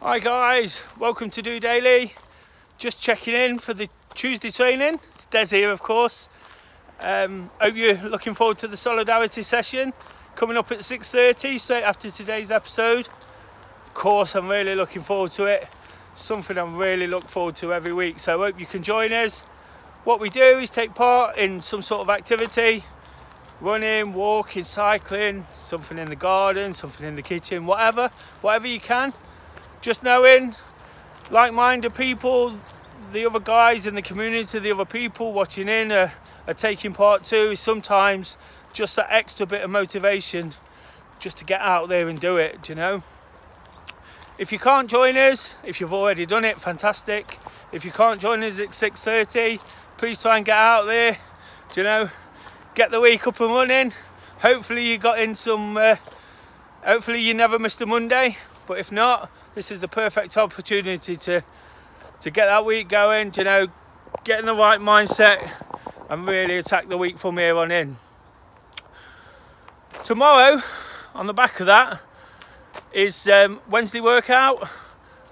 Hi guys, welcome to DOdaily. Just checking in for the Tuesday training. It's Des here, of course. Hope you're looking forward to the solidarity session coming up at 6:30 straight after today's episode. Of course, I'm really looking forward to it. Something I really look forward to every week, so I hope you can join us. What we do is take part in some sort of activity: running, walking, cycling, something in the garden, something in the kitchen, whatever you can. Just knowing like-minded people, the other guys in the community, the other people watching in are taking part too, is sometimes just that extra bit of motivation just to get out there and do it, you know. If you can't join us, if you've already done it, fantastic. If you can't join us at 6:30, please try and get out there, you know, get the week up and running. Hopefully you got in some, hopefully you never missed a Monday, but if not, this is the perfect opportunity to get that week going, you know, get in the right mindset and really attack the week from here on in. Tomorrow, on the back of that, is Wednesday workout.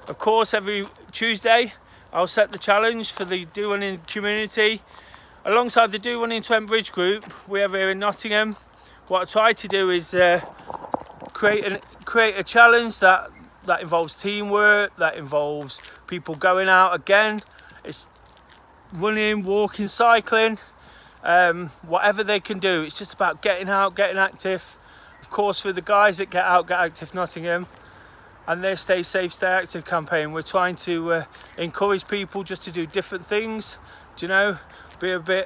Of course, every Tuesday I'll set the challenge for the Do Running community. Alongside the Do Running Trent Bridge group we have here in Nottingham, what I try to do is create a challenge that involves teamwork, that involves people going out again. It's running, walking, cycling, whatever they can do. It's just about getting out, getting active. Of course, for the guys that Get Out, Get Active Nottingham and their Stay Safe, Stay Active campaign, we're trying to encourage people just to do different things, do you know, trying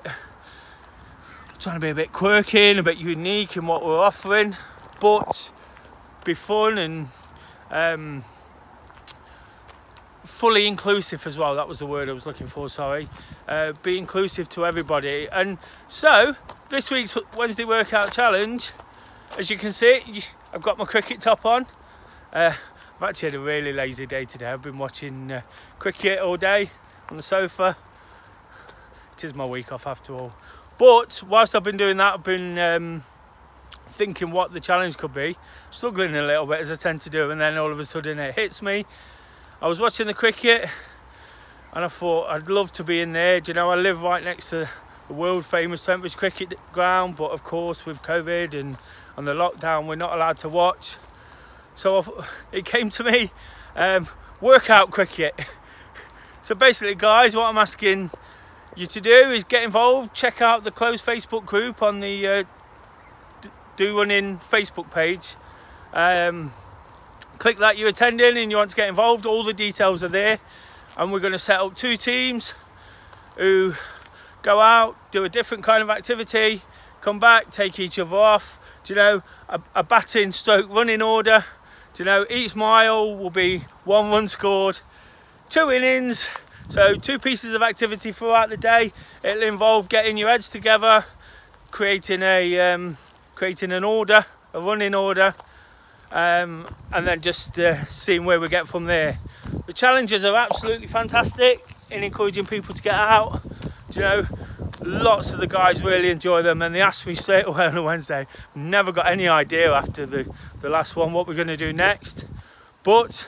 to be a bit quirky and a bit unique in what we're offering, but be fun and fully inclusive as well. That was the word I was looking for, sorry. Be inclusive to everybody. And so this week's Wednesday workout challenge, as you can see, I've got my cricket top on. I've actually had a really lazy day today. I've been watching cricket all day on the sofa. It is my week off after all. But whilst I've been doing that, I've been thinking what the challenge could be, struggling a little bit as I tend to do, and then all of a sudden it hits me. I was watching the cricket and I thought I'd love to be in there. Do you know, I live right next to the world famous Trent Bridge cricket ground, but of course with COVID and the lockdown we're not allowed to watch, so it came to me, workout cricket. So basically guys, what I'm asking you to do is get involved. Check out the closed Facebook group on the Do Running Facebook page. Click that you're attending and you want to get involved. All the details are there, and we're going to set up 2 teams who go out, do a different kind of activity, come back, take each other off. Do you know, a batting stroke running order. Do you know, each mile will be 1 run scored, 2 innings, so 2 pieces of activity throughout the day. It'll involve getting your heads together, creating an order, a running order, and then just seeing where we get from there. The challenges are absolutely fantastic in encouraging people to get out. Do you know, lots of the guys really enjoy them, and they asked me straight away on a Wednesday. Never got any idea after the last one what we're going to do next, but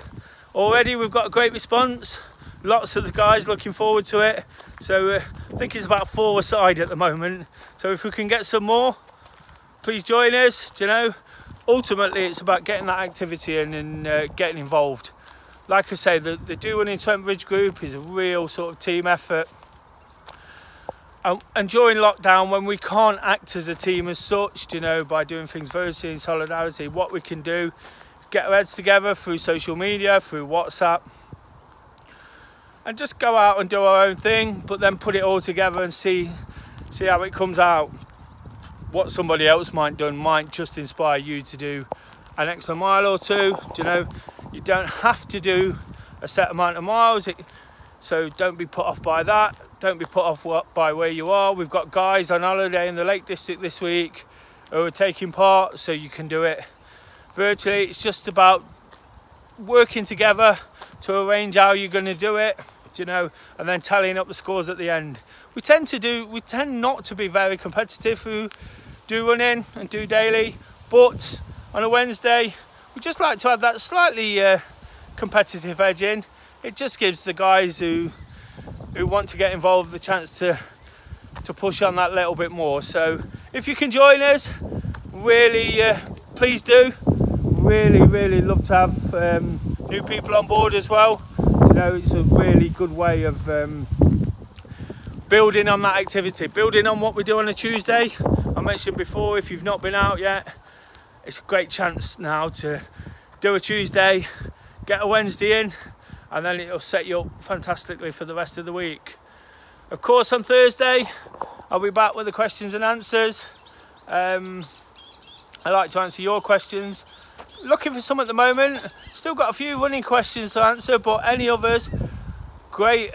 already we've got a great response. Lots of the guys looking forward to it, so I think it's about 4 a side at the moment, so if we can get some more, please join us. Do you know, ultimately it's about getting that activity in and getting involved. Like I say, the Do Running Trent Bridge group is a real sort of team effort, and during lockdown when we can't act as a team as such, you know, by doing things virtually in solidarity, what we can do is get our heads together through social media, through WhatsApp, and just go out and do our own thing, but then put it all together and see how it comes out. What somebody else might do might just inspire you to do an extra mile or 2. Do you know, you don't have to do a set amount of miles, so don't be put off by that. Don't be put off by where you are. We've got guys on holiday in the Lake District this week who are taking part, so you can do it virtually. It's just about working together to arrange how you're going to do it, you know, and then tallying up the scores at the end. We tend not to be very competitive who do running and do daily, but on a Wednesday we just like to have that slightly competitive edge in. It just gives the guys who want to get involved the chance to push on that little bit more. So if you can join us, really please do. Really love to have new people on board as well. You know, it's a really good way of building on that activity, building on what we do on a Tuesday. I mentioned before, if you've not been out yet, it's a great chance now to do a Tuesday, get a Wednesday in, and then it'll set you up fantastically for the rest of the week. Of course, on Thursday I'll be back with the questions and answers. I like to answer your questions. Looking for some at the moment. Still got a few running questions to answer, but any others, great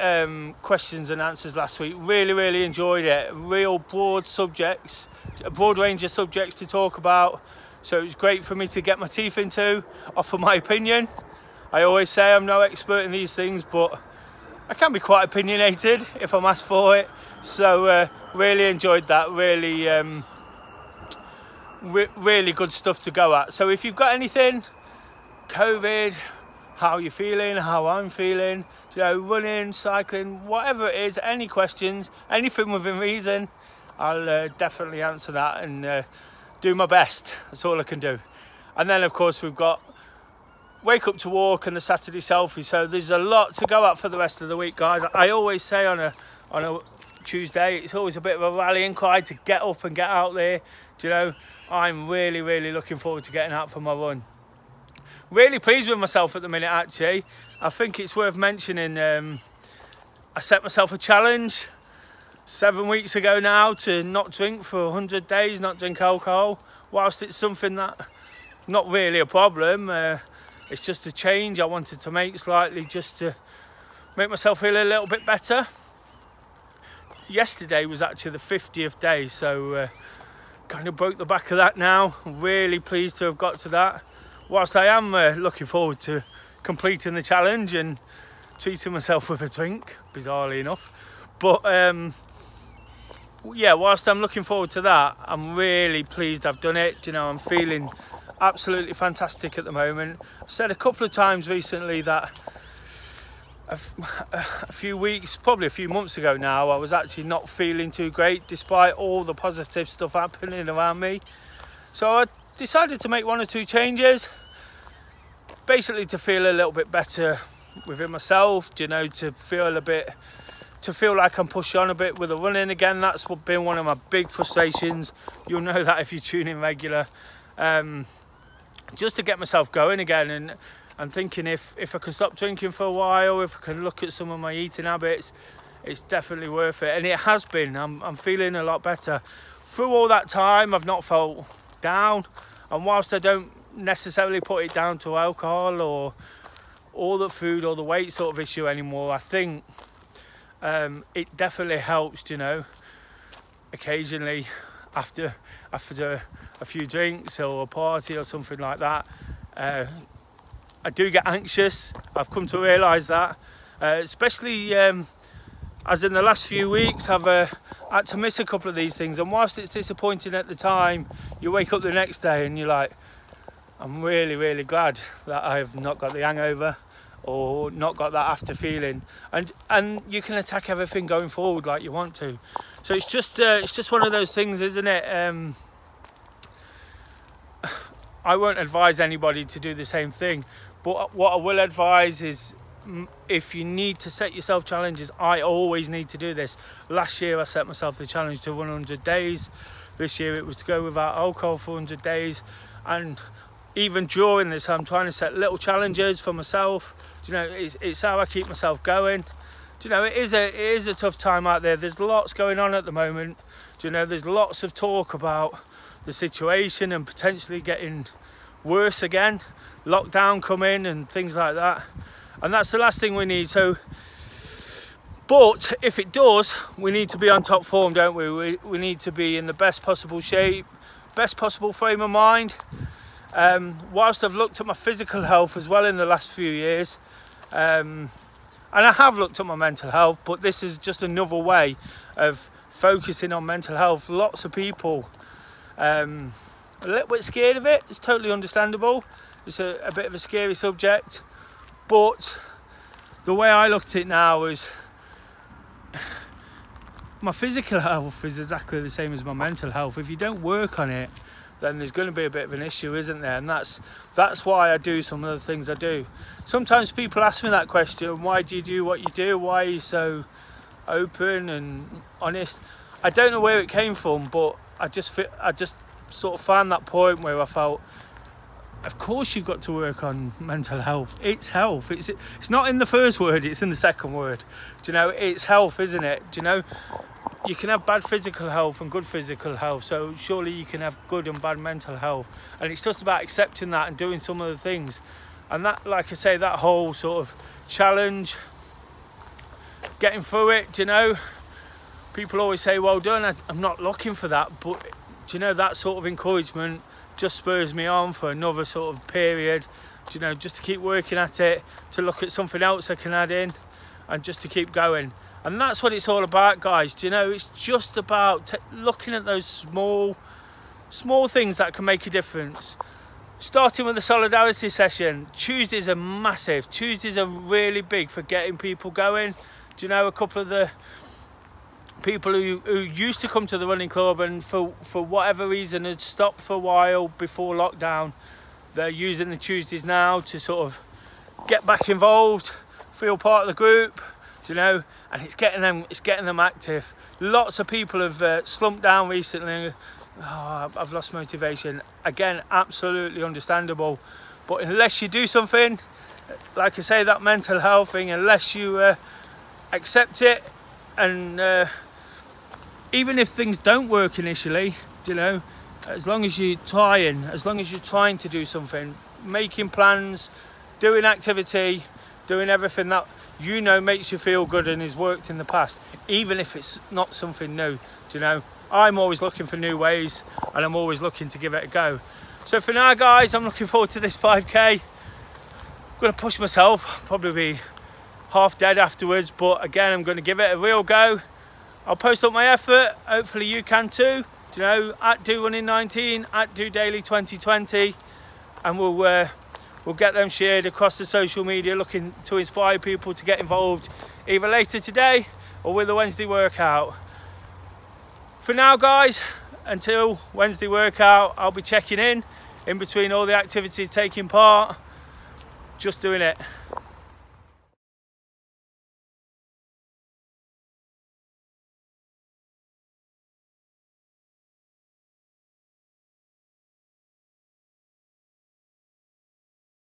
questions and answers last week. Really enjoyed it. Real broad subjects, a broad range of subjects to talk about. So it was great for me to get my teeth into, offer my opinion. I always say I'm no expert in these things, but I can be quite opinionated if I'm asked for it. So really enjoyed that. Really good stuff to go at. So if you've got anything, COVID, how you're feeling, how I'm feeling, you know, running, cycling, whatever it is, any questions, anything within reason, I'll definitely answer that and do my best. That's all I can do. And then of course we've got Wake Up to Walk and the Saturday Selfie. So there's a lot to go at for the rest of the week, guys. I always say on a Tuesday, it's always a bit of a rallying cry to get up and get out there. Do you know, I'm really looking forward to getting out for my run. Really pleased with myself at the minute, actually. I think it's worth mentioning, I set myself a challenge 7 weeks ago now to not drink for 100 days, not drink alcohol. Whilst it's something that, not really a problem, it's just a change I wanted to make slightly just to make myself feel a little bit better. Yesterday was actually the 50th day, so kind of broke the back of that now. I'm really pleased to have got to that. Whilst I am looking forward to completing the challenge and treating myself with a drink, bizarrely enough. But yeah, whilst I'm looking forward to that, I'm really pleased I've done it. You know, I'm feeling absolutely fantastic at the moment. I've said a couple of times recently that a few weeks, probably a few months ago now, I was actually not feeling too great despite all the positive stuff happening around me. So I decided to make 1 or 2 changes, basically to feel a little bit better within myself, you know, to feel like I'm pushed on a bit with the running again. That's been one of my big frustrations. You'll know that if you tune in regular. Just to get myself going again, and thinking if I can stop drinking for a while, if I can look at some of my eating habits, it's definitely worth it. And it has been. I'm feeling a lot better. Through all that time, I've not felt down. And whilst I don't necessarily put it down to alcohol or all the food or the weight sort of issue anymore, I think it definitely helps, you know, occasionally after a few drinks or a party or something like that. I do get anxious. I've come to realise that, especially as in the last few weeks I've had to miss a couple of these things, and whilst it's disappointing at the time, you wake up the next day and you're like, I'm really glad that I have not got the hangover or not got that after feeling, and you can attack everything going forward like you want to. So it's just one of those things, isn't it? I won't advise anybody to do the same thing, but what I will advise is, if you need to set yourself challenges, I always need to do this. Last year I set myself the challenge to run 100 days. This year it was to go without alcohol for 100 days. And even during this, I'm trying to set little challenges for myself. You know, it's how I keep myself going. You know, it is a tough time out there. There's lots going on at the moment. You know, there's lots of talk about the situation and potentially getting worse again, lockdown coming and things like that, and that's the last thing we need. So, but if it does, we need to be on top form, don't we? We need to be in the best possible shape, best possible frame of mind. Whilst I've looked at my physical health as well in the last few years, and I have looked at my mental health, but this is just another way of focusing on mental health. Lots of people a little bit scared of it. It's totally understandable. It's a bit of a scary subject, But the way I look at it now is my physical health is exactly the same as my mental health. If you don't work on it, then there's going to be a bit of an issue, isn't there? And that's why I do some of the things I do. Sometimes people ask me that question, why do you do what you do? Why are you so open and honest? I don't know where it came from, but I just sort of found that point where I felt, of course you've got to work on mental health. It's health. It's not in the first word, it's in the second word. Do you know, it's health, isn't it? Do you know, you can have bad physical health and good physical health, so surely you can have good and bad mental health. And it's just about accepting that and doing some of the things. And that, like I say, that whole sort of challenge, getting through it, do you know, people always say, well done. I'm not looking for that, but do you know, that sort of encouragement just spurs me on for another sort of period, do you know, just to keep working at it, to look at something else I can add in, and just to keep going. And that's what it's all about, guys. Do you know, it's just about looking at those small things that can make a difference. Starting with the solidarity session, Tuesdays are massive. Tuesdays are really big for getting people going. Do you know, a couple of the people who used to come to the running club and for whatever reason had stopped for a while before lockdown, they're using the Tuesdays now to sort of get back involved, feel part of the group, do you know, and it's getting them active. Lots of people have slumped down recently. Oh, I've lost motivation. Again, absolutely understandable. But unless you do something, like I say, that mental health thing, unless you accept it, and even if things don't work initially, you know, as long as you're trying to do something, making plans, doing activity, doing everything that you know makes you feel good and has worked in the past, even if it's not something new, do you know. I'm always looking for new ways, and I'm always looking to give it a go. So for now, guys, I'm looking forward to this 5k. I'm going to push myself, probably be half dead afterwards, but again, I'm going to give it a real go. I'll post up my effort, hopefully you can too, do you know, at DOrunning19, at DOdaily 2020, and we'll get them shared across the social media, looking to inspire people to get involved either later today or with the Wednesday workout. For now, guys, until Wednesday workout, I'll be checking in between all the activities taking part, just doing it.